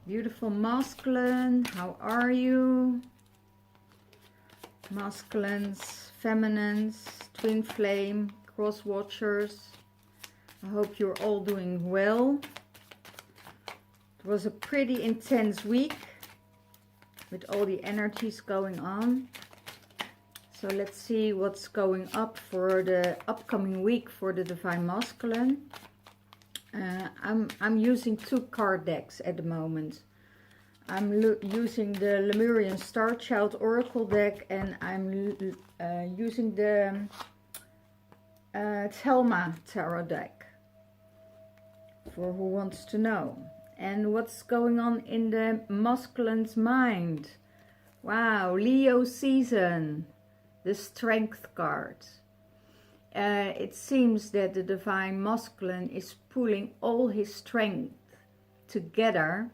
Beautiful masculine, how are you? Masculines, feminines, twin flame, cross watchers. I hope you're all doing well. It was a pretty intense week with all the energies going on. So let's see what's going up for the upcoming week for the Divine Masculine. I'm using 2 card decks at the moment. I'm using the Lemurian Star Child Oracle deck, and I'm using the Thelma Tarot deck for who wants to know. And what's going on in the masculine's mind? Wow, Leo season, the Strength card. It seems that the Divine Masculine is pulling all his strength together.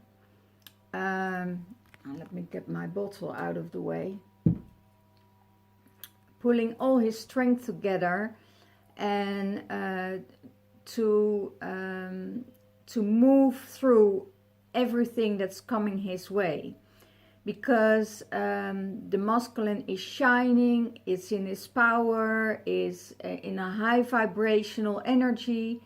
Let me get my bottle out of the way. Pulling all his strength together and to move through everything that's coming his way. Because the masculine is shining, it's in his power, is in a high vibrational energy,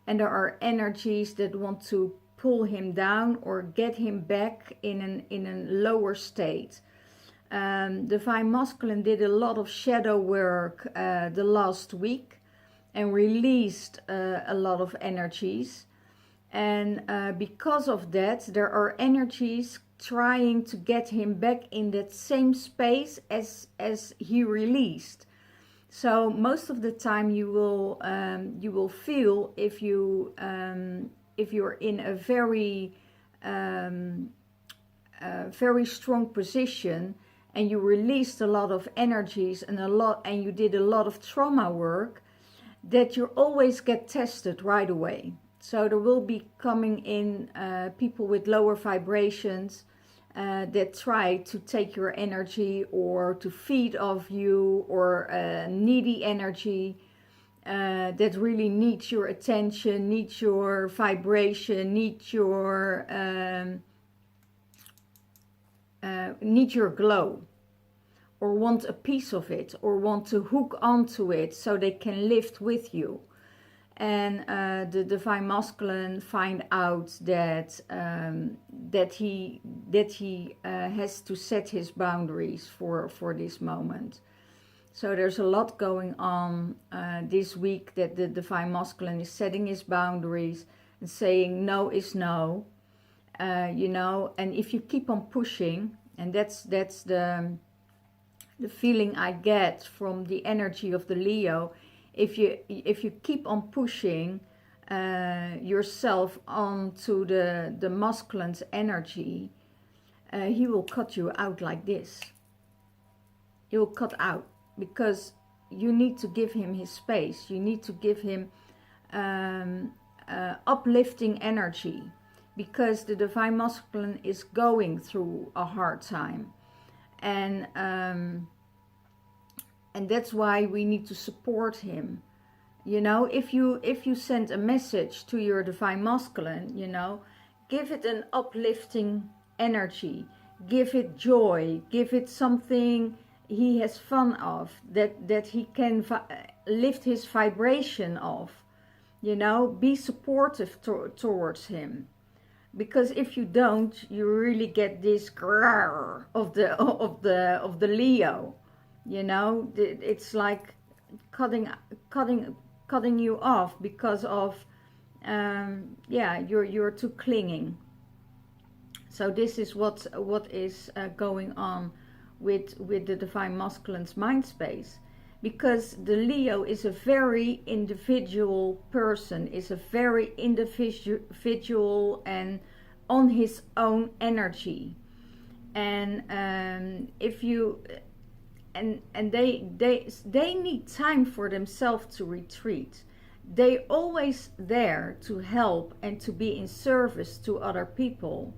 and there are energies that want to pull him down or get him back in a lower state. Divine Masculine did a lot of shadow work the last week and released a lot of energies, and because of that there are energies trying to get him back in that same space as he released. So most of the time you will feel if you're in a very strong position and you released a lot of energies and you did a lot of trauma work, that you always get tested right away. So there will be coming in people with lower vibrations that try to take your energy or to feed off you, or needy energy that really needs your attention, needs your vibration, needs your glow, or want a piece of it, or want to hook onto it so they can lift with you. And the Divine Masculine find out that he has to set his boundaries for this moment. So there's a lot going on this week, that the Divine Masculine is setting his boundaries and saying no is no, you know. And if you keep on pushing, and that's the feeling I get from the energy of the Leo. If you keep on pushing yourself onto the masculine's energy, he will cut you out like this. He will cut out, because you need to give him his space. You need to give him uplifting energy, because the Divine Masculine is going through a hard time, and that's why we need to support him. You know, if you send a message to your Divine Masculine, you know, give it an uplifting energy, give it joy, give it something he has fun of, that he can lift his vibration of. You know, be supportive towards him, because if you don't, you really get this grrr of the Leo. You know, it's like cutting you off because of yeah, you're too clinging. So this is what is going on with the Divine Masculine's mind space, because the Leo is a very individual person, is a very individual and on his own energy, and if you and they need time for themselves to retreat. They always there to help and to be in service to other people,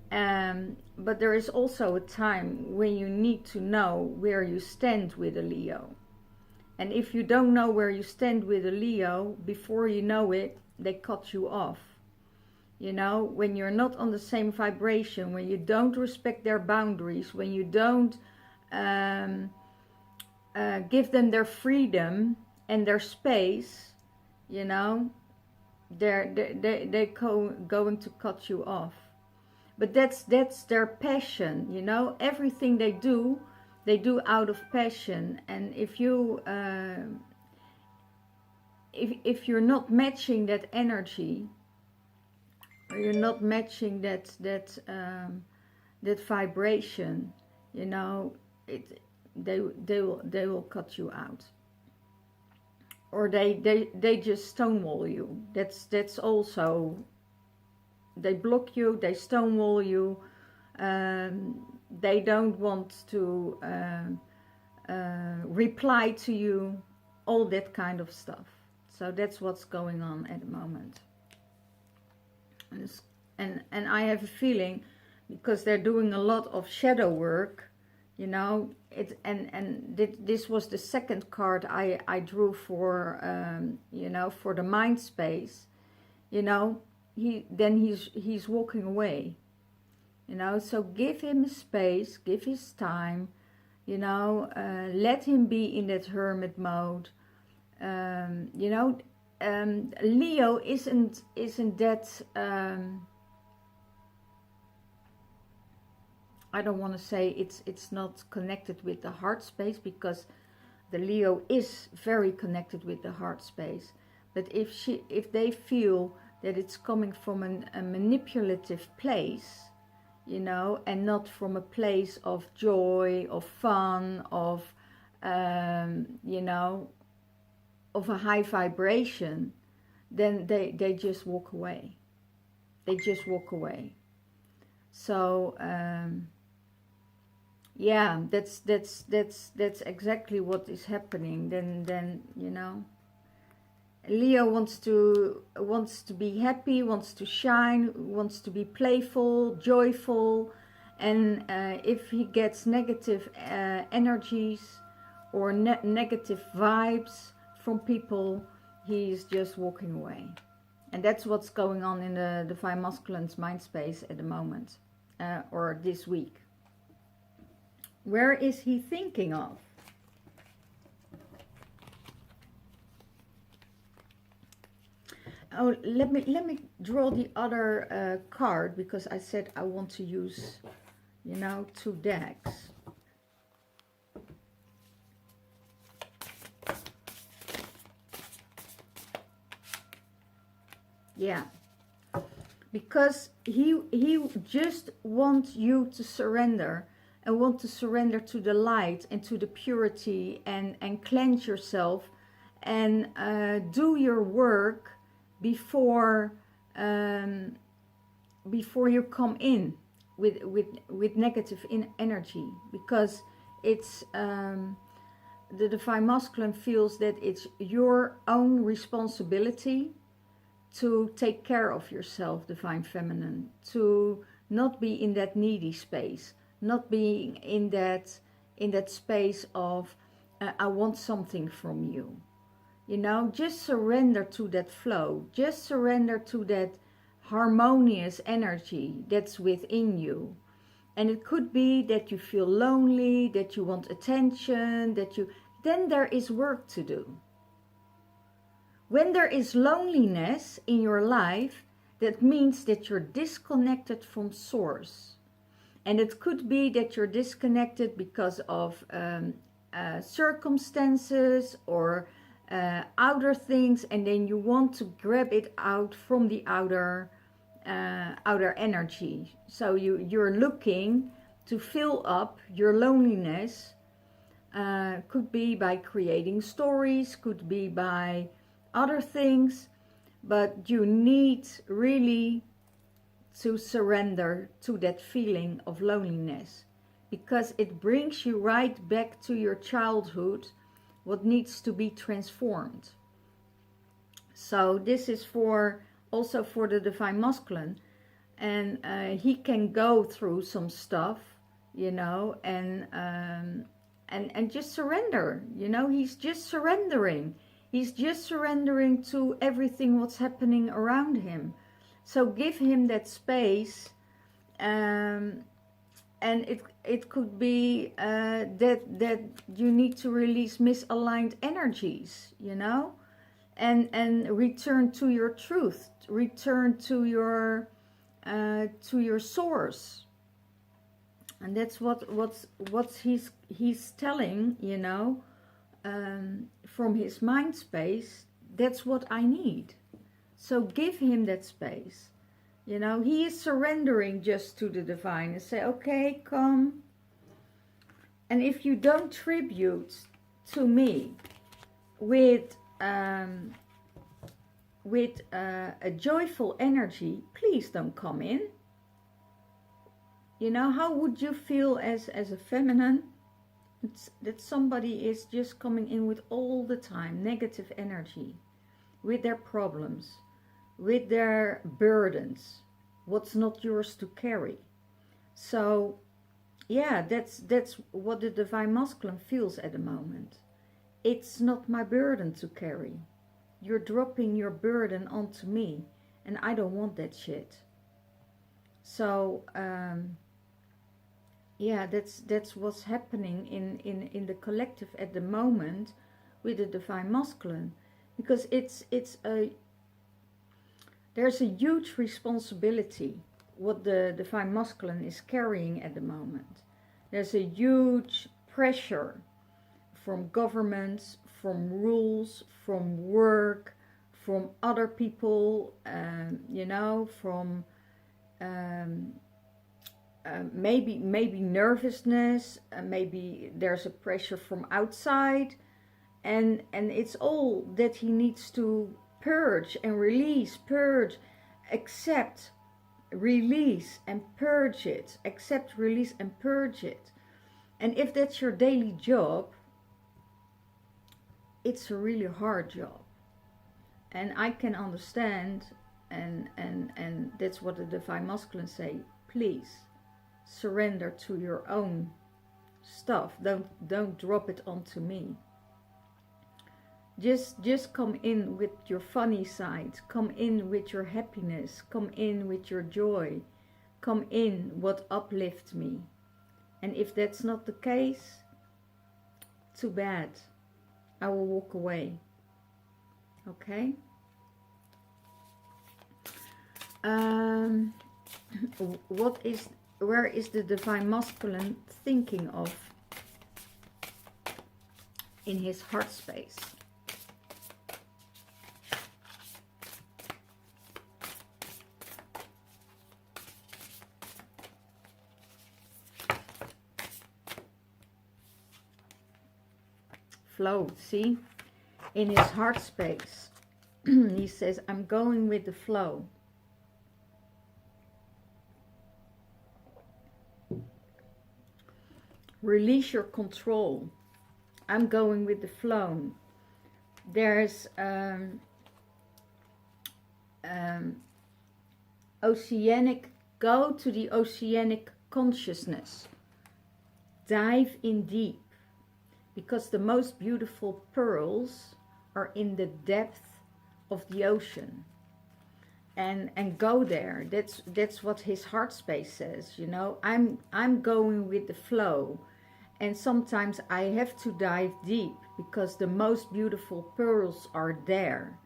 but there is also a time when you need to know where you stand with a Leo. And if you don't know where you stand with a Leo, before you know it, they cut you off. You know, when you're not on the same vibration, when you don't respect their boundaries, when you don't give them their freedom and their space, you know, they're going to cut you off. But that's their passion, you know. Everything they do out of passion. And if you if you're not matching that energy, or you're not matching that vibration, you know, they will cut you out, or they just stonewall you. That's also, they block you, they stonewall you. They don't want to reply to you, all that kind of stuff. So that's what's going on at the moment. And I have a feeling, because they're doing a lot of shadow work, you know, this was the second card I drew for, you know, for the mind space, you know, he's walking away, you know. So give him space, give his time, you know, let him be in that hermit mode. You know, Leo isn't that, I don't want to say it's not connected with the heart space, because the Leo is very connected with the heart space. But if they feel that it's coming from a manipulative place, you know, and not from a place of joy, of fun, of, you know, of a high vibration, then they just walk away. They just walk away. So yeah, that's exactly what is happening. Then you know, Leo wants to be happy, wants to shine, wants to be playful, joyful, and if he gets negative energies or negative vibes from people, he's just walking away. And that's what's going on in the Divine Masculine's mind space at the moment, or this week. Where is he thinking of? Oh, let me draw the other card, because I said I want to use, you know, 2 decks. Yeah, because he just wants you to surrender, and want to surrender to the light and to the purity, and cleanse yourself, and do your work before you come in with negative energy, because it's the Divine Masculine feels that it's your own responsibility to take care of yourself, Divine Feminine, to not be in that needy space, not being in that space of I want something from you. You know, just surrender to that flow, just surrender to that harmonious energy that's within you. And it could be that you feel lonely, that you want attention, then there is work to do. When there is loneliness in your life, that means that you're disconnected from source. And it could be that you're disconnected because of circumstances or outer things, and then you want to grab it out from the outer energy. So you're looking to fill up your loneliness. Could be by creating stories, could be by other things, but you need really to surrender to that feeling of loneliness, because it brings you right back to your childhood, what needs to be transformed. So this is also for the Divine Masculine, and he can go through some stuff, you know, and just surrender. You know, he's just surrendering. He's just surrendering to everything what's happening around him. So give him that space, and it could be that you need to release misaligned energies, you know, and return to your truth, return to your source. And that's what he's telling, you know, from his mind space. That's what I need. So give him that space. You know, he is surrendering just to the divine and say, okay, come. And if you don't tribute to me with a joyful energy, please don't come in. You know, how would you feel as a feminine? That somebody is just coming in with all the time negative energy, with their problems, with their burdens, what's not yours to carry. So yeah, that's what the divine masculine feels at the moment. It's not my burden to carry. You're dropping your burden onto me, and I don't want that shit. So yeah, that's what's happening in the collective at the moment with the divine masculine, because there's a huge responsibility what the divine masculine is carrying at the moment. There's a huge pressure from governments, from rules, from work, from other people, you know, from maybe nervousness, maybe there's a pressure from outside, and it's all that he needs to purge and release, purge, accept, release and purge it, accept, release and purge it. And if that's your daily job, it's a really hard job. And I can understand, and that's what the divine masculine say, please surrender to your own stuff. Don't drop it onto me. Just come in with your funny side, come in with your happiness, come in with your joy, come in what uplifts me. And if that's not the case, too bad. I will walk away. Okay? Where is the divine masculine thinking of in his heart space? Flow, see? In his heart space, he says, I'm going with the flow. Release your control. I'm going with the flow. There's oceanic, go to the oceanic consciousness. Dive in deep. Because the most beautiful pearls are in the depth of the ocean. And go there. That's what his heart space says, you know. I'm going with the flow. And sometimes I have to dive deep because the most beautiful pearls are there.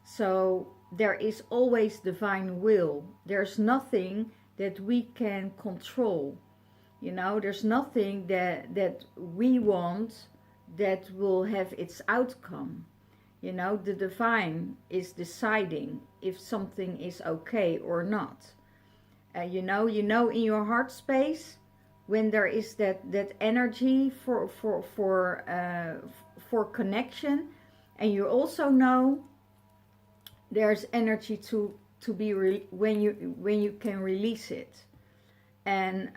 So there is always divine will. There's nothing that we can control. You know, there's nothing that we want that will have its outcome. You know, the divine is deciding if something is okay or not. You know, in your heart space, when there is that energy for connection, and you also know there's energy to be when you can release it. And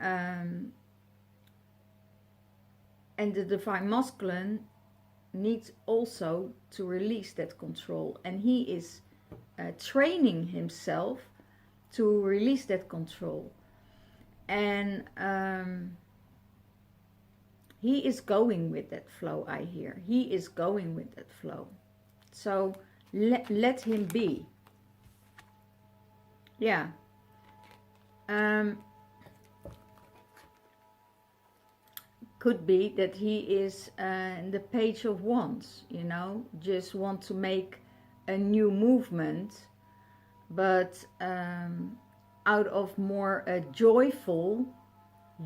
the divine masculine needs also to release that control, and he is training himself to release that control. And he is going with that flow, I hear. He is going with that flow. So let him be. Yeah. Could be that he is the Page of Wands, you know, just want to make a new movement, but out of more joyful,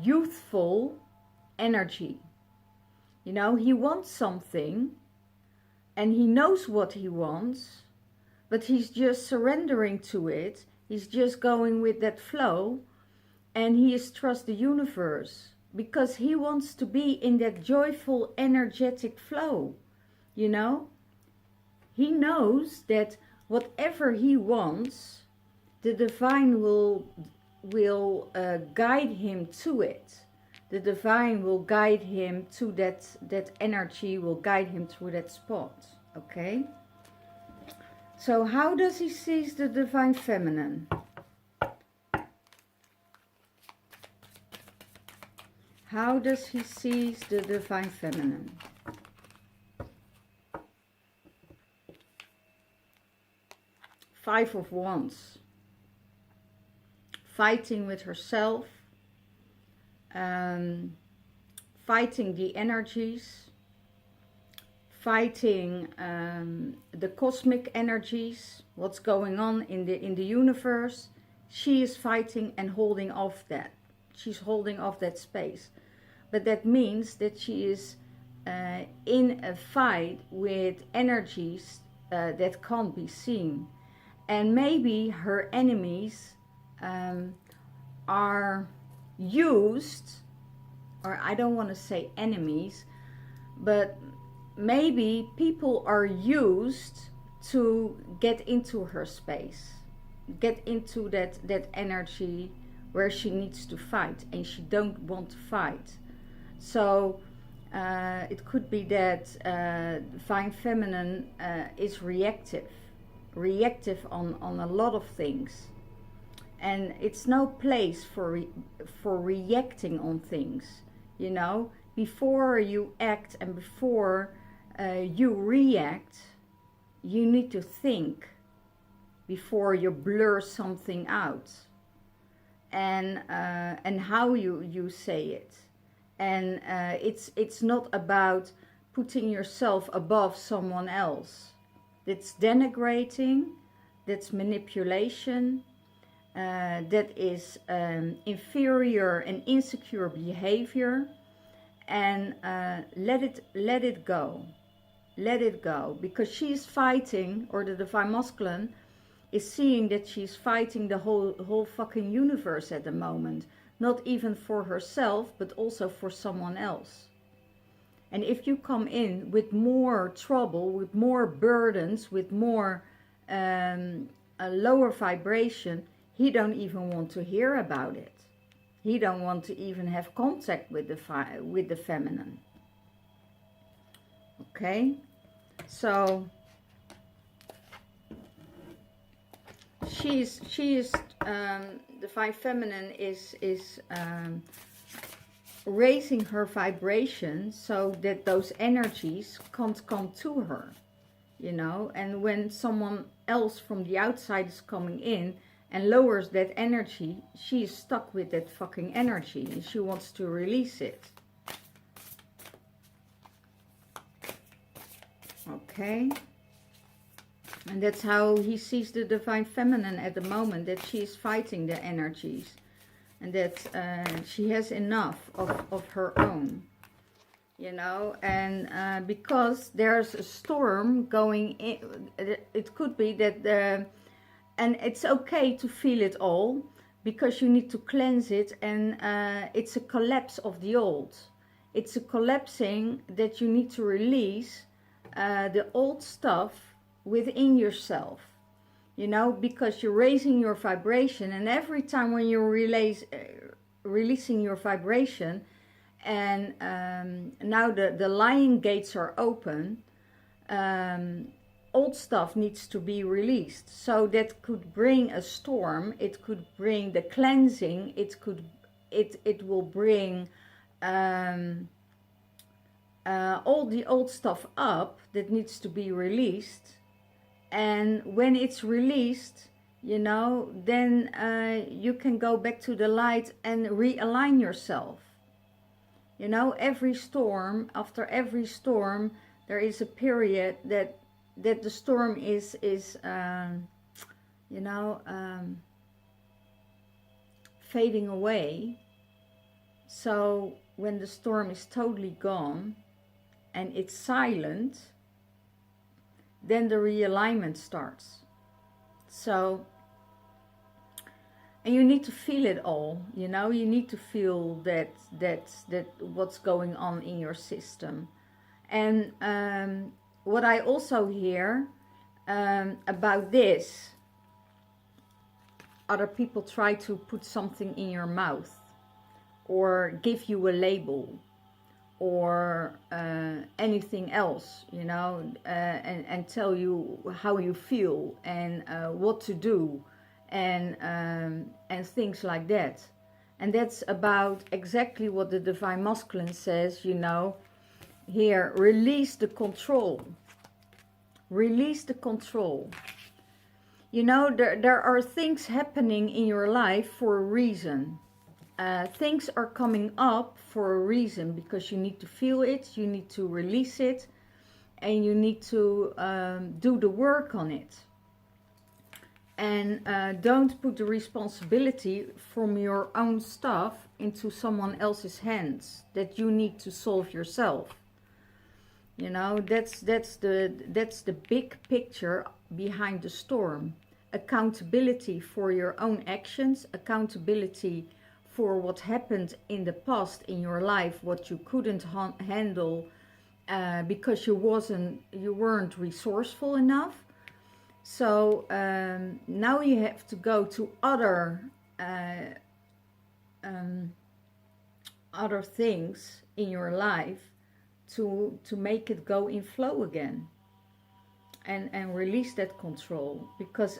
youthful energy. You know, he wants something and he knows what he wants, but he's just surrendering to it. He's just going with that flow, and he is trust the universe because he wants to be in that joyful, energetic flow. You know, he knows that whatever he wants, the divine will guide him to it. The divine will guide him to that energy, will guide him through that spot. Okay? So how does he seize the divine feminine? How does he seize the divine feminine? Five of Wands. Fighting with herself. Fighting the energies. Fighting the cosmic energies. What's going on in the universe. She is fighting and holding off that. She's holding off that space. But that means that she is in a fight with energies that can't be seen. And maybe her enemies are used, or I don't want to say enemies, but maybe people are used to get into her space, get into that energy where she needs to fight and she don't want to fight. So it could be that divine feminine is reactive on a lot of things, and it's no place for reacting on things. You know, before you act and before you react, you need to think before you blur something out, and how you say it. And it's not about putting yourself above someone else. That's denigrating, that's manipulation, that is inferior and insecure behavior. And let it go. Let it go. Because she's fighting, or the divine masculine is seeing that she's fighting the whole fucking universe at the moment. Not even for herself, but also for someone else. And if you come in with more trouble, with more burdens, with more a lower vibration, he don't even want to hear about it. He don't want to even have contact with the feminine. Okay, so she is divine feminine is raising her vibration so that those energies can't come to her, you know. And when someone else from the outside is coming in and lowers that energy, she is stuck with that fucking energy and she wants to release it. Okay. And that's how he sees the divine feminine at the moment, that she is fighting the energies. And that she has enough of her own. You know, and because there's a storm going in, it could be that, and it's okay to feel it all, because you need to cleanse it, and it's a collapse of the old. It's a collapsing that you need to release the old stuff within yourself, you know, because you're raising your vibration, and every time when you're releasing your vibration, and now the lion gates are open, old stuff needs to be released. So that could bring a storm, it could bring the cleansing, it will bring all the old stuff up that needs to be released. And when it's released, you know, then you can go back to the light and realign yourself. You know, every storm, after every storm, there is a period that the storm is you know, fading away. So when the storm is totally gone and it's silent, then the realignment starts. So, and you need to feel it all, you know, you need to feel that what's going on in your system. And what I also hear about this, other people try to put something in your mouth or give you a label or anything else, you know, and tell you how you feel and what to do and things like that. And that's about exactly what the Divine Masculine says, you know, here, release the control. Release the control. You know, there are things happening in your life for a reason. Things are coming up for a reason, because you need to feel it, you need to release it, and you need to do the work on it. And don't put the responsibility from your own stuff into someone else's hands that you need to solve yourself. You know, that's the big picture behind the storm. Accountability for your own actions, accountability for what happened in the past in your life, what you couldn't handle because you weren't resourceful enough. So now you have to go to other things in your life to make it go in flow again, and release that control. Because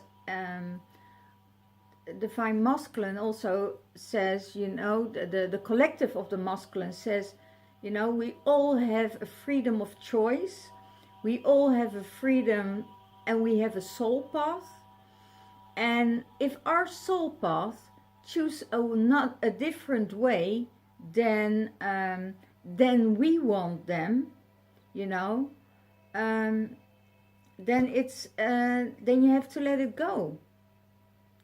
Divine Masculine also says, you know, the collective of the masculine says, you know, we all have a freedom of choice, we all have a freedom, and we have a soul path. And if our soul path choose not a different way than we want them, you know, then it's then you have to let it go.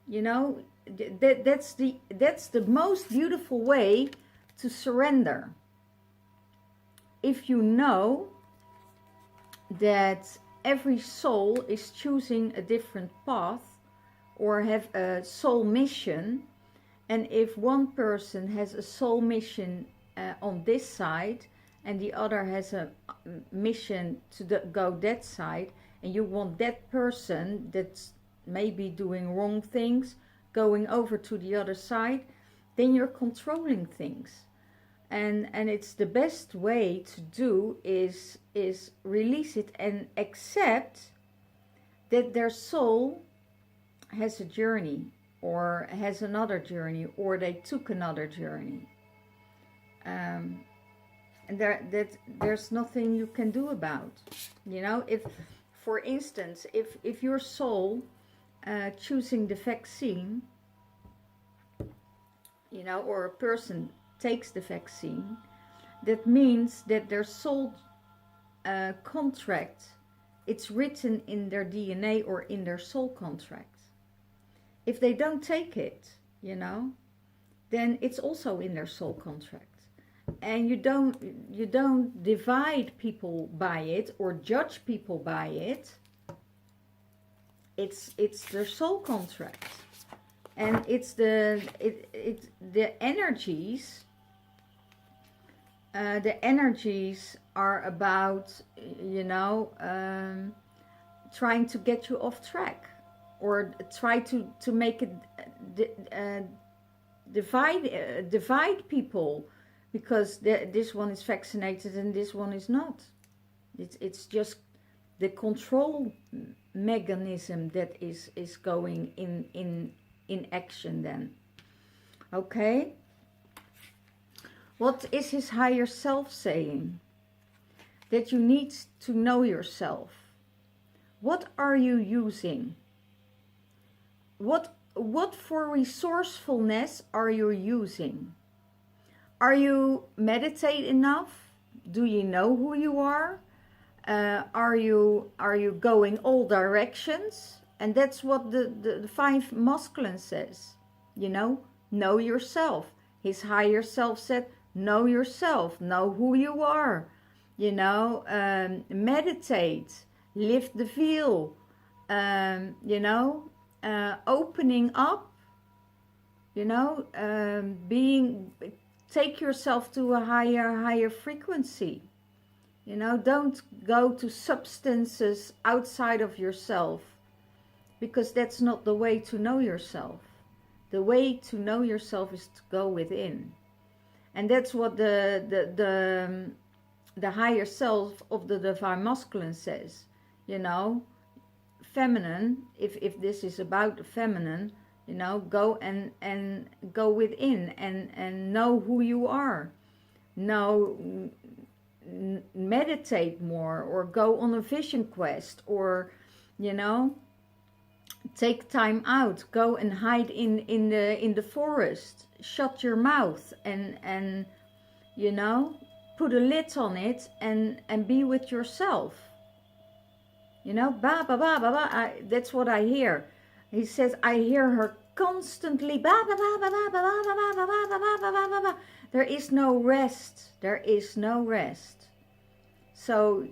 You know, that's the most beautiful way to surrender. If you know that every soul is choosing a different path or have a soul mission, and if one person has a soul mission on this side and the other has a mission to go that side, and you want that person that's maybe doing wrong things going over to the other side, then you're controlling things. And it's the best way to do is release it and accept that their soul has a journey, or has another journey, or they took another journey. And there's nothing you can do about. You know, if, for instance, if your soul choosing the vaccine, you know, or a person takes the vaccine, that means that their soul contract, it's written in their DNA or in their soul contract. If they don't take it, you know, then it's also in their soul contract. And you don't divide people by it or judge people by it. It's their soul contract. And it's the energies. The energies are about, you know, trying to get you off track, or try to make it divide people, because this one is vaccinated and this one is not. It's just the control mechanism that is going in action then. Okay? What is his higher self saying? That you need to know yourself. What are you using? what for resourcefulness are you using? Are you meditate enough? Do you know who you are? Are you going all directions? And that's what the five masculine says. You know yourself. His higher self said, know yourself, know who you are. Meditate, lift the veil. Opening up. Take yourself to a higher frequency. Don't go to substances outside of yourself, because that's not the way to know yourself. The way to know yourself is to go within. And that's what the higher self of the divine masculine says. Feminine, if this is about the feminine, go and go within and know who you are. Meditate more, or go on a vision quest, or take time out, go and hide in the forest, shut your mouth and put a lid on it and be with yourself. Ba ba ba ba ba. That's what I hear. He says, I hear her constantly ba ba ba ba ba ba ba ba ba ba ba ba ba ba. There is no rest. There is no rest. So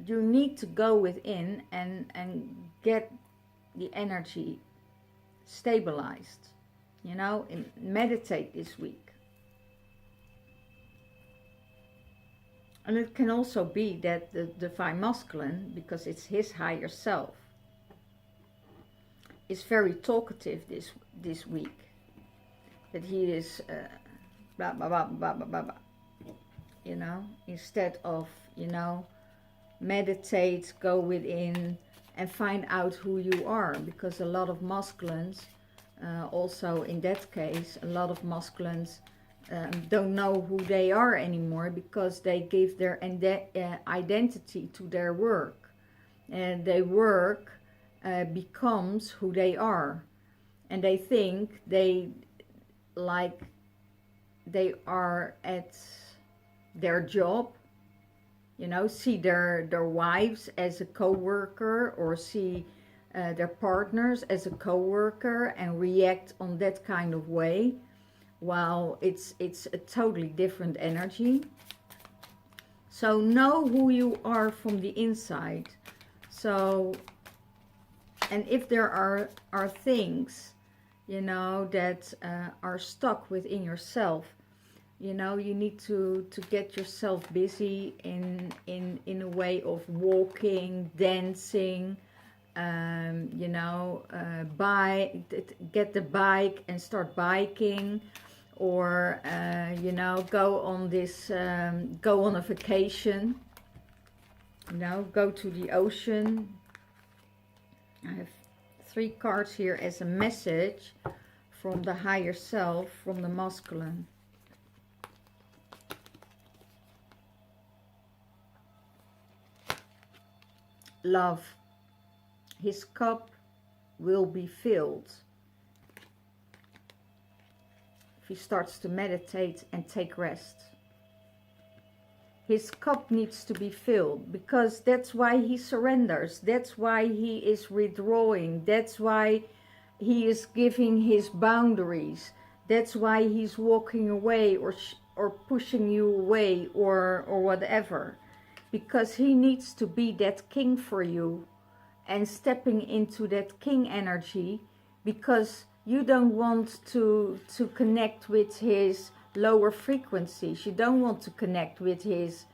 you need to go within and get the energy stabilized. And meditate this week. And it can also be that the divine masculine, because it's his higher self, is very talkative this week. That he is blah blah blah blah blah blah blah. Instead of meditate, go within and find out who you are, because a lot of masculines, also in that case, a lot of masculines don't know who they are anymore, because they give their identity to their work, and their work becomes who they are, and they think they are at their job, see their wives as a co-worker, or see their partners as a co-worker and react on that kind of way, while it's a totally different energy. So know who you are from the inside. So, and if there are things, that are stuck within yourself, you need to get yourself busy in a way of walking, dancing, get the bike and start biking, or go on a vacation, go to the ocean. I have 3 cards here as a message from the higher self, from the masculine. Love. His cup will be filled if he starts to meditate and take rest. His cup needs to be filled, because that's why he surrenders. That's why he is withdrawing. That's why he is giving his boundaries. That's why he's walking away, or pushing you away, or whatever. Because he needs to be that king for you, and stepping into that king energy, because you don't want to connect with his lower frequencies. You don't want to connect with his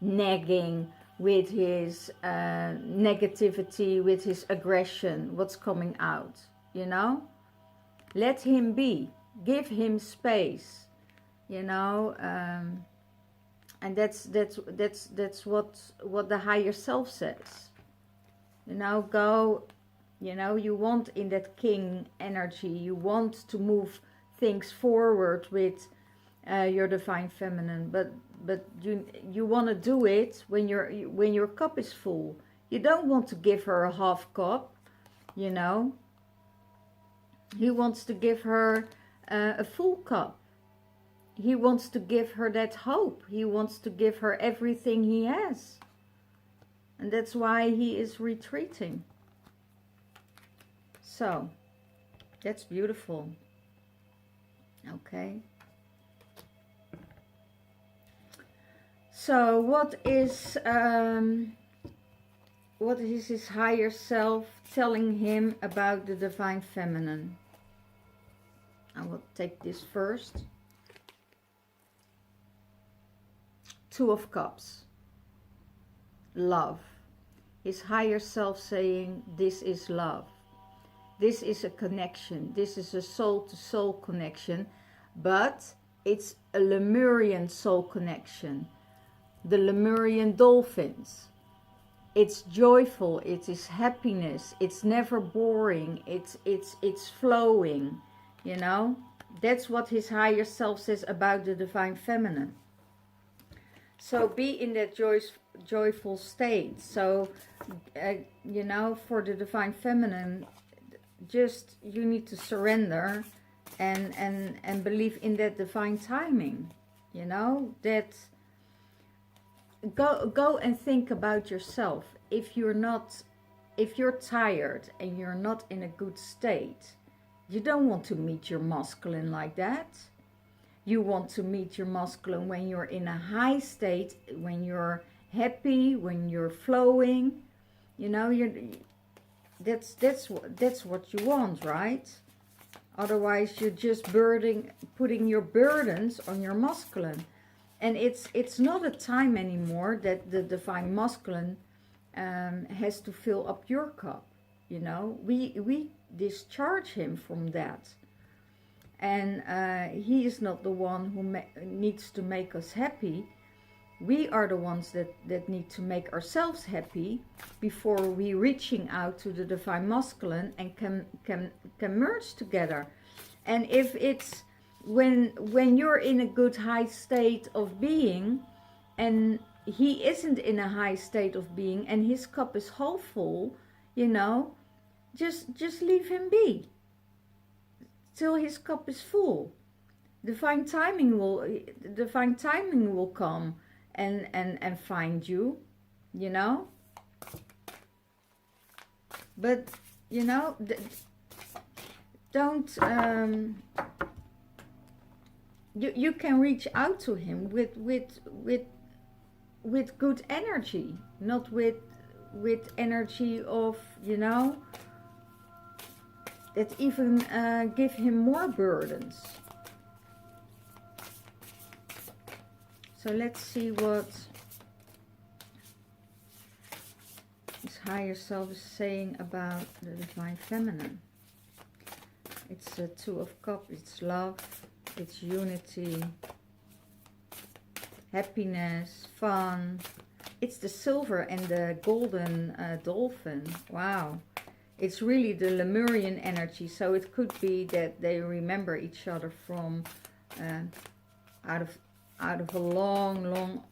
nagging, with his negativity, with his aggression, what's coming out, Let him be. Give him space, and that's what the higher self says. Go, you want in that king energy, you want to move things forward with your divine feminine, but you want to do it when your cup is full. You don't want to give her a half cup. you know. He wants to give her a full cup. He wants to give her that hope. He wants to give her everything he has. And that's why he is retreating. So, that's beautiful. Okay. So, what is his higher self telling him about the Divine Feminine? I will take this first. Two of Cups. Love. His higher self saying, this is love. This is a connection. This is a soul-to-soul connection. But it's a Lemurian soul connection. The Lemurian dolphins. It's joyful. It is happiness. It's never boring. It's flowing. You know, that's what his higher self says about the Divine Feminine. So be in that joyful state. So, you know, for the Divine Feminine, just you need to surrender and believe in that divine timing. You know, that go and think about yourself. If you're tired and you're not in a good state, you don't want to meet your masculine like that. You want to meet your masculine when you're in a high state, when you're happy, when you're flowing. You know, that's what you want, right? Otherwise, you're just putting your burdens on your masculine, and it's not a time anymore that the Divine Masculine has to fill up your cup. You know, we discharge him from that. And he is not the one who needs to make us happy. We are the ones that need to make ourselves happy before we reaching out to the Divine Masculine and can merge together. And if it's when you're in a good high state of being and he isn't in a high state of being and his cup is half full, you know, just leave him be till his cup is full. Divine timing will come and find you, you know. But you know, don't you can reach out to him with good energy, not with energy of, you know, that even give him more burdens. So let's see what his higher self is saying about the Divine Feminine. It's a Two of Cups, it's love, it's unity, happiness, fun. It's the silver and the golden dolphin. Wow. It's really the Lemurian energy, so it could be that they remember each other from out of a long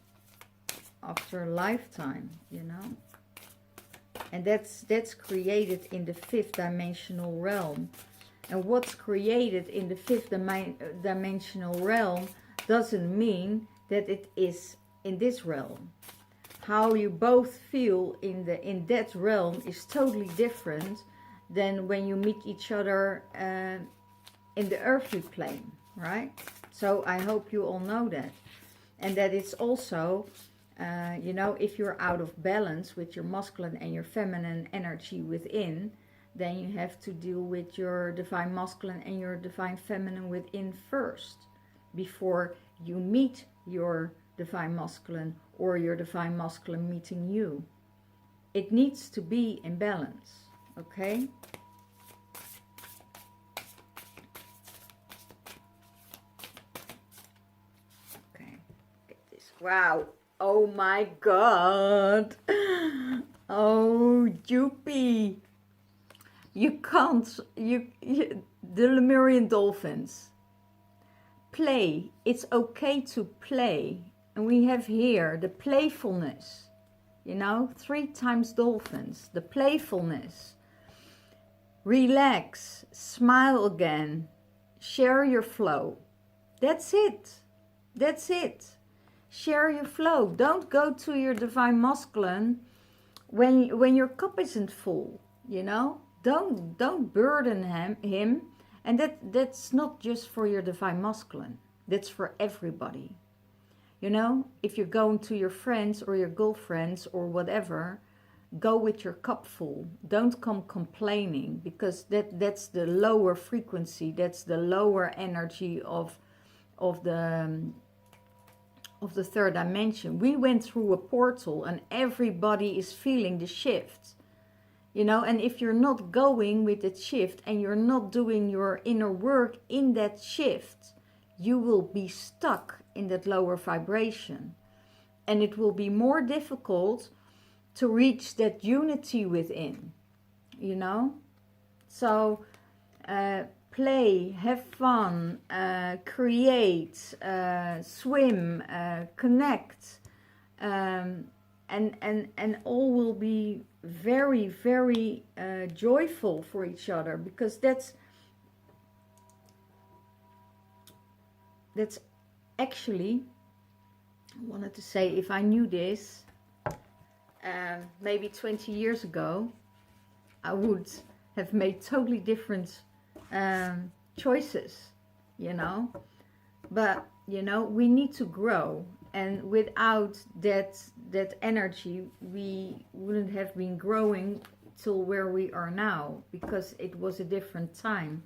after lifetime, you know. And that's created in the fifth dimensional realm. And what's created in the fifth dimensional realm doesn't mean that it is in this realm. How you both feel in that realm is totally different than when you meet each other in the earthly plane, right? So I hope you all know that. And that it's also, you know, if you're out of balance with your masculine and your feminine energy within, then you have to deal with your Divine Masculine and your Divine Feminine within first, before you meet your Divine Masculine or your Divine Masculine meeting you. It needs to be in balance, okay? Okay, get this. Wow. Oh my God. Oh, Joopy. You can't, the Lemurian dolphins. Play. It's okay to play. And we have here the playfulness. You know, 3 times dolphins. The playfulness. Relax, smile again, share your flow. That's it. That's it. Share your flow. Don't go to your divine masculine when your cup isn't full, you know. Don't burden him. And that's not just for your divine masculine. That's for everybody. You know, if you're going to your friends or your girlfriends or whatever, go with your cup full. Don't come complaining, because that's the lower frequency. That's the lower energy of the third dimension. We went through a portal and everybody is feeling the shift. You know, and if you're not going with that shift and you're not doing your inner work in that shift, you will be stuck in that lower vibration. And it will be more difficult to reach that unity within, you know. So play, have fun, create, swim, connect, and all will be very, very joyful for each other, because that's actually, I wanted to say, if I knew this maybe 20 years ago, I would have made totally different choices, you know. But, you know, we need to grow, and without that energy, we wouldn't have been growing till where we are now, because it was a different time.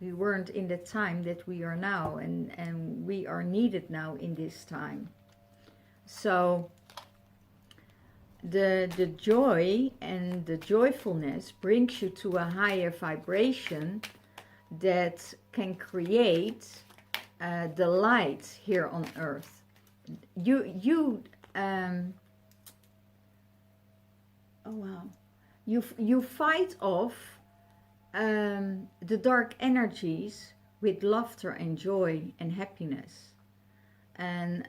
We weren't in the time that we are now, and we are needed now in this time. So the joy and the joyfulness brings you to a higher vibration that can create the light here on earth. You fight off the dark energies with laughter and joy and happiness. And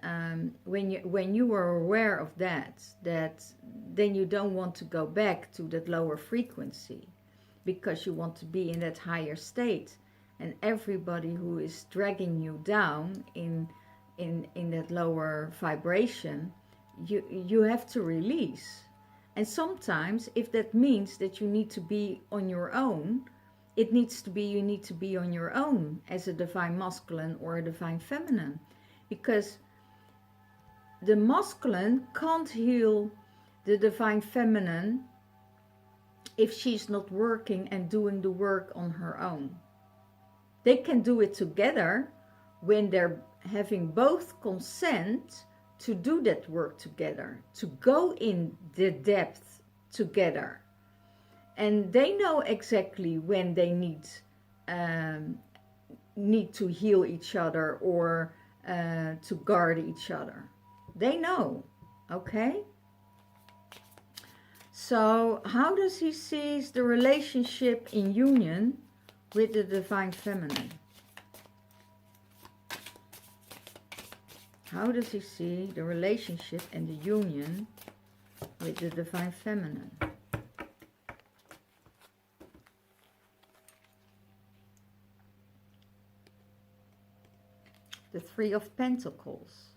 when you are aware of that, then you don't want to go back to that lower frequency, because you want to be in that higher state. And everybody who is dragging you down in that lower vibration, you have to release. And sometimes, if that means that you need to be on your own, you need to be on your own as a divine masculine or a divine feminine. Because the masculine can't heal the divine feminine if she's not working and doing the work on her own. They can do it together when they're having both consent to do that work together, to go in the depth together. And they know exactly when they need to heal each other or to guard each other. They know, okay? So how does he see the relationship in union with the divine feminine? How does he see the relationship and the union with the divine feminine? The Three of Pentacles.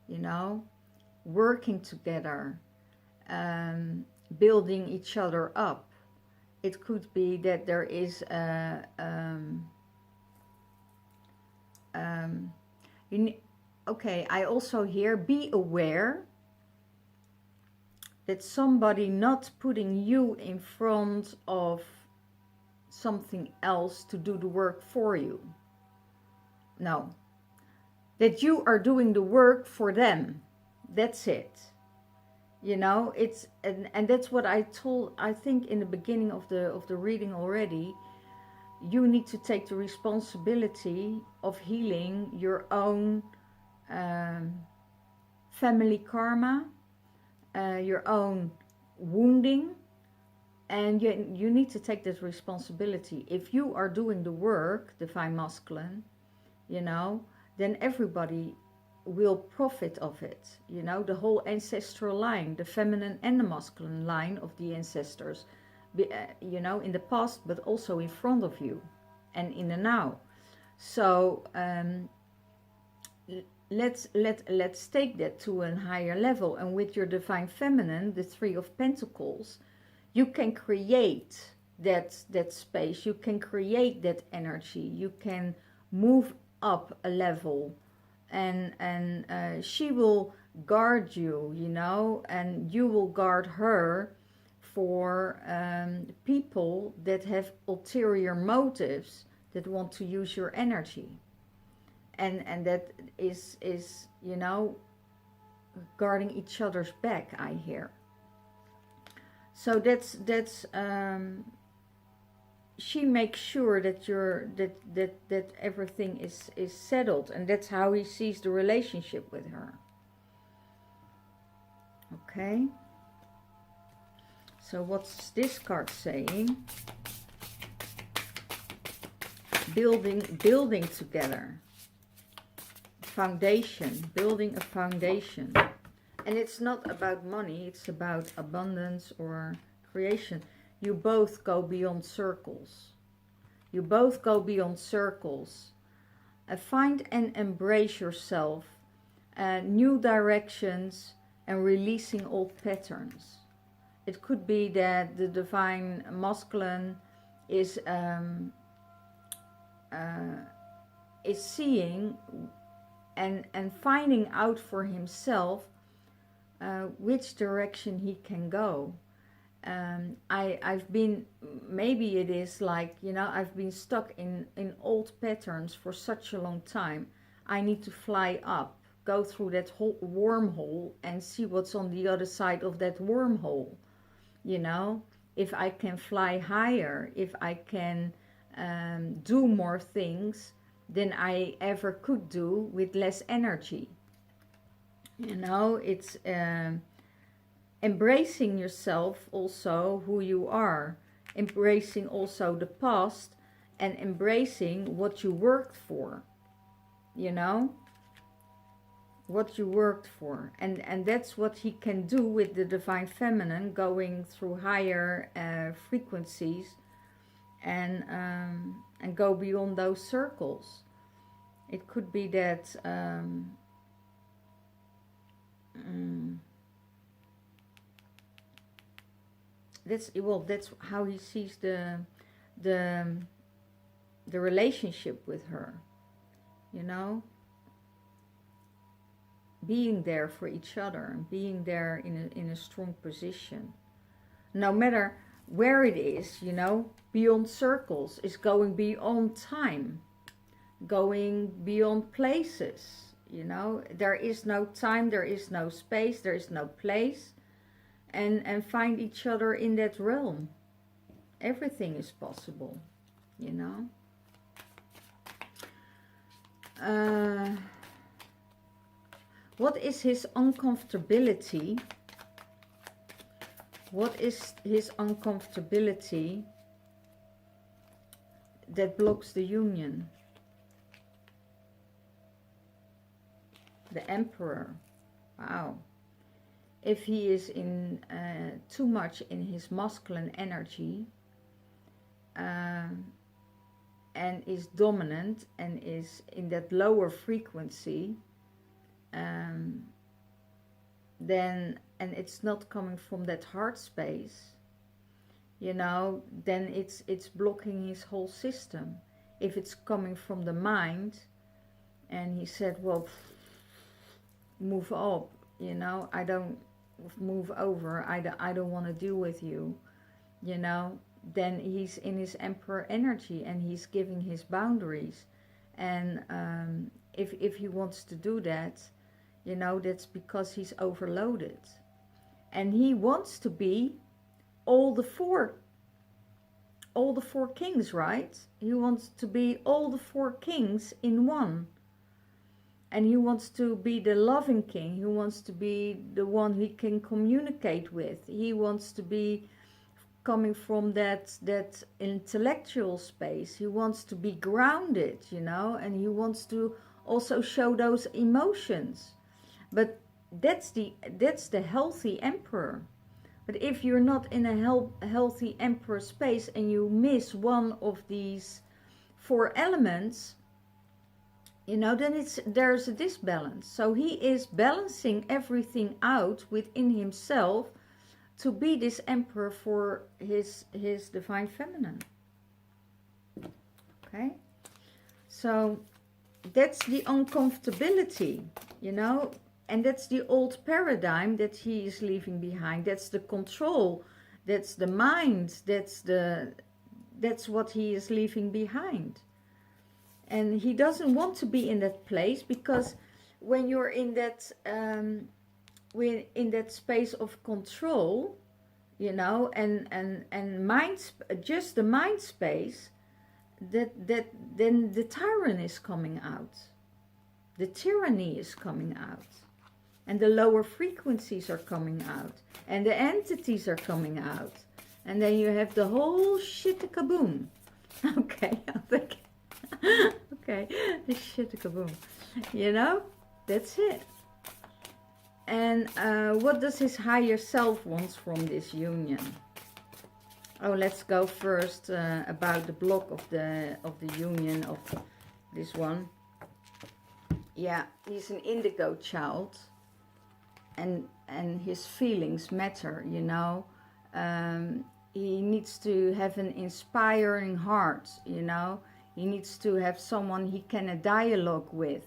You know, working together, building each other up. It could be that there is okay, I also hear, be aware that somebody not putting you in front of something else to do the work for you. No, that you are doing the work for them. That's it. You know, it's and that's what I told, I think, in the beginning of the reading already. You need to take the responsibility of healing your own family karma, your own wounding, and you need to take that responsibility. If you are doing the work, divine masculine, you know, then everybody will profit of it. You know, the whole ancestral line, the feminine and the masculine line of the ancestors, you know, in the past, but also in front of you and in the now. So let's take that to a higher level. And with your divine feminine, the Three of Pentacles, you can create that space, you can create that energy, you can move up a level, and she will guard you, you know, and you will guard her for people that have ulterior motives, that want to use your energy, and that is, you know, guarding each other's back, I hear. So that's she makes sure that that everything is settled, and that's how he sees the relationship with her. Okay. So what's this card saying? Building together. Foundation, building a foundation. And it's not about money, it's about abundance or creation. You both go beyond circles. You both go beyond circles. Find and embrace yourself, new directions, and releasing old patterns. It could be that the divine masculine is seeing and finding out for himself which direction he can go. I've been, maybe it is like, you know, I've been stuck in old patterns for such a long time. I need to fly up, go through that whole wormhole and see what's on the other side of that wormhole. You know, if I can fly higher, if I can do more things than I ever could do with less energy. You know, it's embracing yourself, also who you are, embracing also the past, and embracing what you worked for, you know, what you worked for. And that's what he can do with the divine feminine, going through higher frequencies and go beyond those circles. It could be that that's how he sees the relationship with her, you know, being there for each other and being there in a strong position, no matter where it is, you know. Beyond circles is going beyond time, going beyond places, you know. There is no time, there is no space, there is no place, and find each other in that realm. Everything is possible, you know. What is his uncomfortability? What is his uncomfortability that blocks the union? The Emperor. Wow. If he is in too much in his masculine energy and is dominant and is in that lower frequency, then, and it's not coming from that heart space, you know, then it's blocking his whole system. If it's coming from the mind, and he said, well, move up, you know, I don't move over, I don't want to deal with you, you know, then he's in his Emperor energy and he's giving his boundaries. And if he wants to do that, you know, that's because he's overloaded. And he wants to be all the four kings, right? He wants to be all the four kings in one. And he wants to be the loving king. He wants to be the one he can communicate with. He wants to be coming from that intellectual space. He wants to be grounded, you know, and he wants to also show those emotions. But that's the healthy emperor. But if you're not in a healthy Emperor space and you miss one of these 4 elements, you know, then there's a disbalance. So he is balancing everything out within himself to be this Emperor for his Divine Feminine. Okay? So that's the uncomfortability, you know, and that's the old paradigm that he is leaving behind. That's the control, that's the mind, that's what he is leaving behind. And he doesn't want to be in that place, because when you're in that space of control, you know, and mind, just the mind space, then the tyrant is coming out, the tyranny is coming out, and the lower frequencies are coming out, and the entities are coming out, and then you have the whole shit kaboom. Okay, okay, the shit kaboom, you know, that's it. And what does his higher self want from this union? Oh, let's go first about the block of the union of this one. Yeah, he's an indigo child, and his feelings matter, you know. He needs to have an inspiring heart, you know. He needs to have someone he can dialogue with.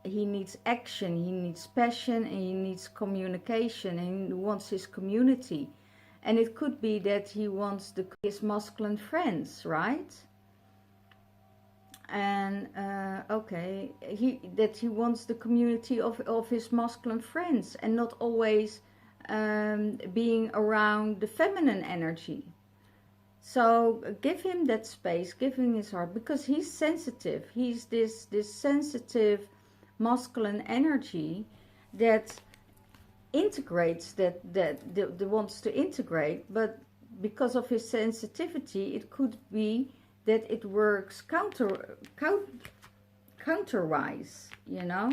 He needs action, he needs passion, and he needs communication, and he wants his community. And it could be that he wants his masculine friends, right? And okay, that he wants the community of his masculine friends, and not always being around the feminine energy. So give him that space, give him his heart, because he's sensitive. He's this sensitive masculine energy that integrates, that wants to integrate, but because of his sensitivity, it could be that it works counterwise, you know.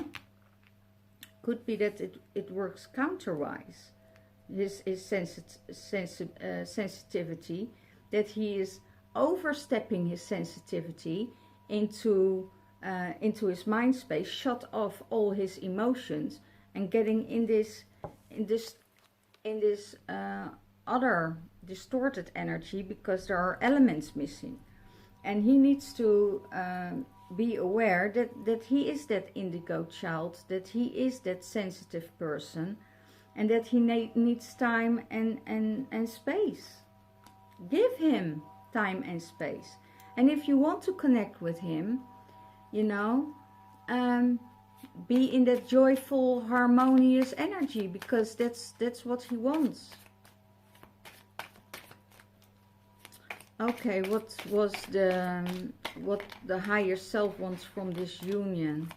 Could be that it works counterwise, his sensitivity, that he is overstepping his sensitivity into his mind space, shut off all his emotions, and getting in this other distorted energy, because there are elements missing. And he needs to be aware that he is that indigo child, that he is that sensitive person, and that he needs time and space. Give him time and space. And if you want to connect with him, you know, be in that joyful, harmonious energy, because that's what he wants. Okay, what the higher self wants from this union?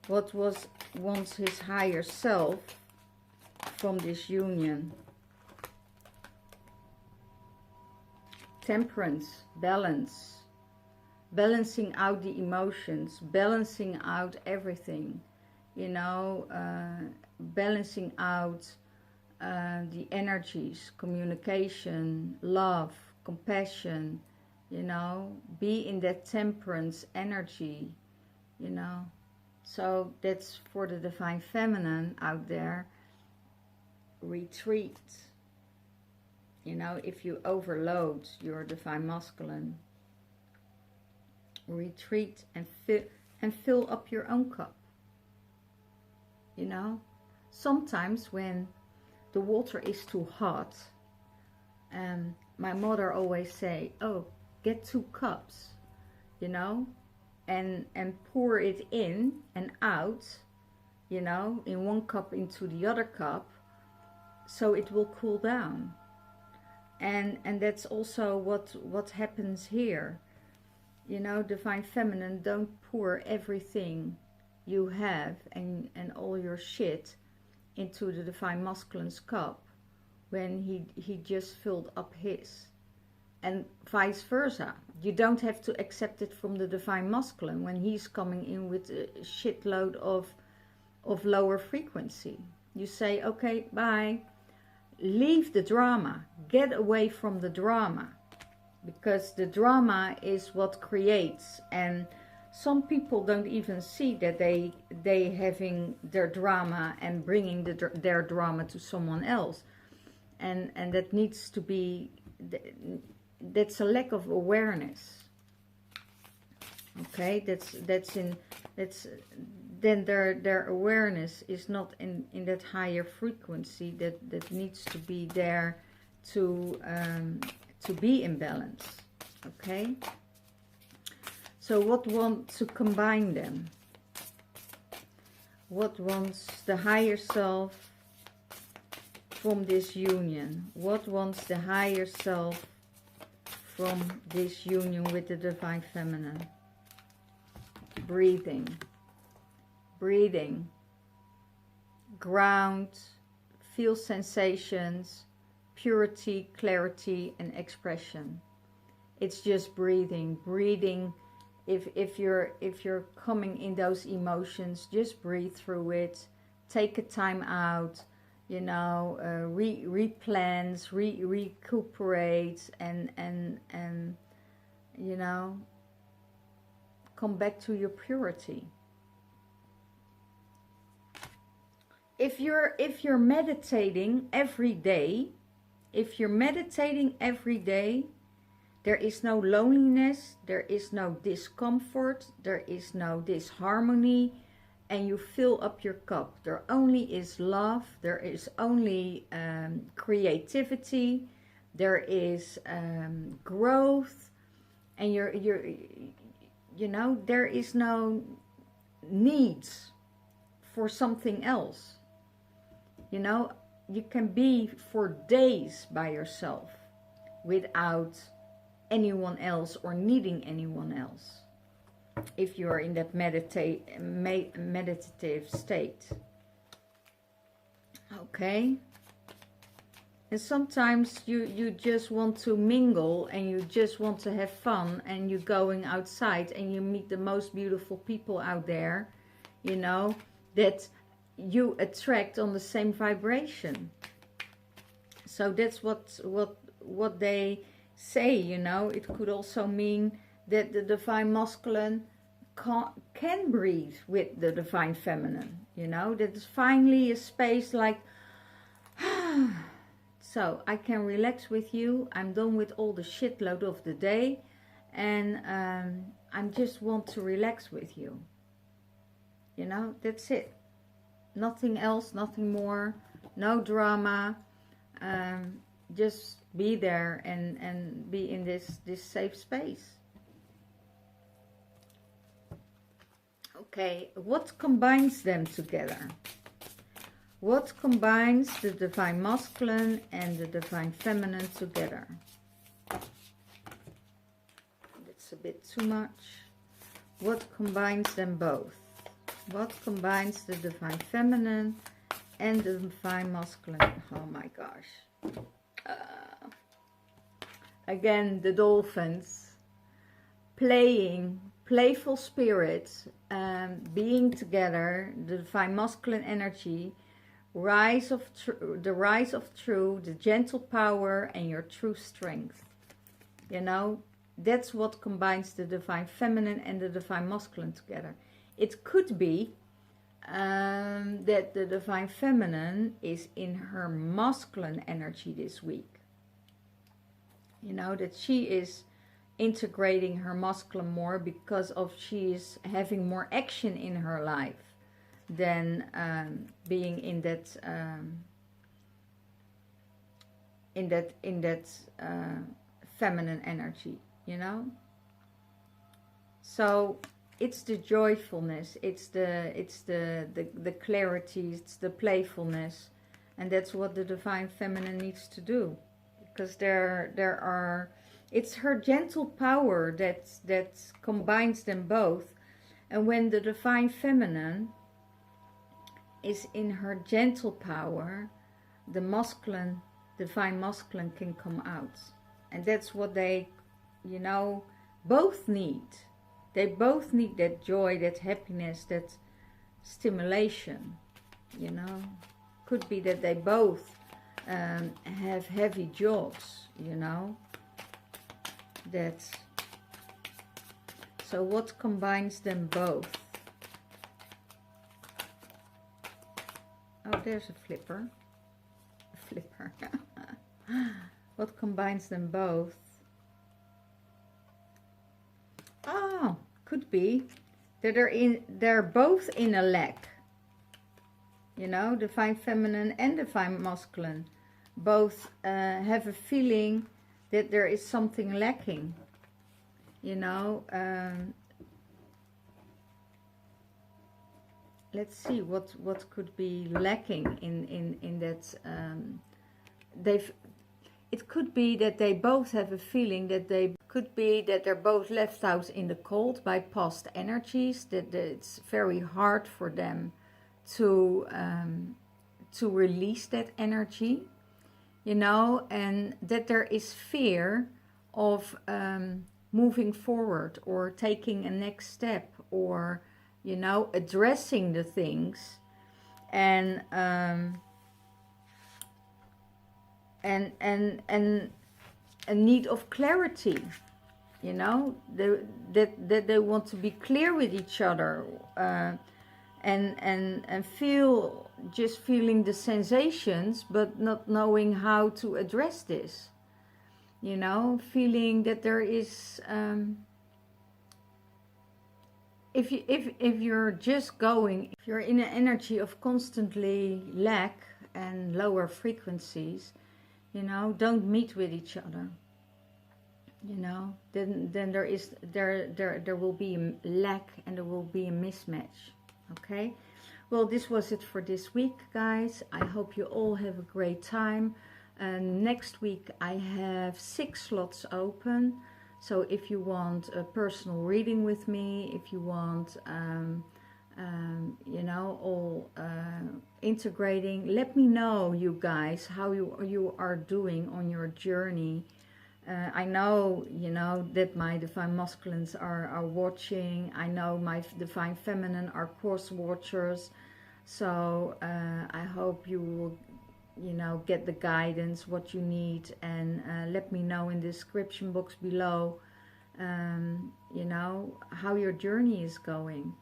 What wants his higher self from this union? Temperance, balance, balancing out the emotions, balancing out everything, you know, balancing out the energies, communication, love, compassion, you know, be in that temperance energy, you know. So that's for the Divine Feminine out there. Retreat. You know, if you overload your Divine Masculine, retreat and fill up your own cup. You know, sometimes when the water is too hot, my mother always say, oh, get 2 cups, you know, and pour it in and out, you know, in one cup into the other cup, so it will cool down. And that's also what happens here. You know, Divine Feminine, don't pour everything you have and all your shit into the Divine Masculine's cup when he just filled up his. And vice versa. You don't have to accept it from the Divine Masculine when he's coming in with a shitload of lower frequency. You say, okay, bye. leave the drama, get away from the drama, because the drama is what creates. And some people don't even see that they having their drama and bringing their drama to someone else, and that needs to be, that's a lack of awareness. Okay, then their awareness is not in that higher frequency that needs to be there to be in balance. Okay, so what wants to combine them? What wants the higher self from this union? What wants the higher self from this union with the Divine Feminine? Breathing. Breathing. Ground. Feel sensations. Purity, clarity, and expression. It's just breathing. Breathing. If you're coming in those emotions, just breathe through it. Take a time out. You know, replans, recuperate, and you know, come back to your purity. If you're meditating every day, there is no loneliness, there is no discomfort, there is no disharmony, and you fill up your cup. There only is love, there is only creativity, there is growth, and you know, there is no needs for something else. You know, you can be for days by yourself without anyone else or needing anyone else, if you are in that meditative state. Okay, and sometimes you just want to mingle and you just want to have fun, and you're going outside and you meet the most beautiful people out there, you know, that you attract on the same vibration. So that's what they say, you know. It could also mean that the Divine Masculine can breathe with the Divine Feminine, you know. That is finally a space like, so I can relax with you. I'm done with all the shitload of the day, and I just want to relax with you. You know, that's it. Nothing else, nothing more, no drama. Just be there and be in this safe space. Okay, what combines them together? What combines the Divine Masculine and the Divine Feminine together? That's a bit too much. What combines them both? What combines the Divine Feminine and the Divine Masculine? Oh my gosh. Again, the dolphins. Playful spirits, being together, the Divine Masculine energy, the rise of truth, the gentle power, and your true strength. You know, that's what combines the Divine Feminine and the Divine Masculine together. It could be that the Divine Feminine is in her masculine energy this week. You know, that she is integrating her masculine more because of she is having more action in her life than being in that feminine energy, you know. So it's the joyfulness, it's the clarity, it's the playfulness, and that's what the Divine Feminine needs to do, because it's her gentle power that combines them both. And when the Divine Feminine is in her gentle power, the Divine Masculine can come out. And that's what they, you know, both need. They both need that joy, that happiness, that stimulation, you know. Could be that they both have heavy jobs, you know. That's so what combines them both? Oh, there's a flipper. A flipper. What combines them both? Oh, could be that they're both in a lack. You know, divine feminine and divine masculine both have a feeling that there is something lacking. You know, let's see what could be lacking in that. It could be that they both have a feeling that they're both left out in the cold by past energies, that it's very hard for them to release that energy, you know, and that there is fear of moving forward or taking a next step, or, you know, addressing the things, and a need of clarity, you know, that they want to be clear with each other, and feeling the sensations, but not knowing how to address this, you know, feeling that there is, if you're in an energy of constantly lack and lower frequencies, you know, don't meet with each other, you know, then there will be a lack and there will be a mismatch. Okay, well, this was it for this week, guys. I hope you all have a great time. Next week I have 6 slots open, so if you want a personal reading with me, if you want you know, all integrating, let me know, you guys, how you are doing on your journey. I know, you know, that my divine masculines are watching. I know my divine feminine are course watchers. So I hope you will, you know, get the guidance what you need, and let me know in the description box below, you know, how your journey is going.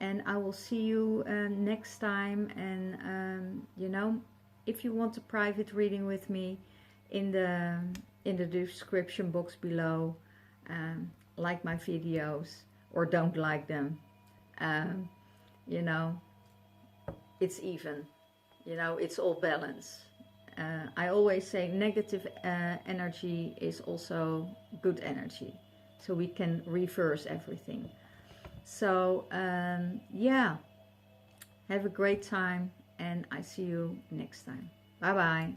And I will see you next time. And you know, if you want a private reading with me, in the description box below, like my videos or don't like them, you know, it's even, you know, it's all balance. I always say negative energy is also good energy, so we can reverse everything. So yeah, have a great time, and I see you next time. Bye bye.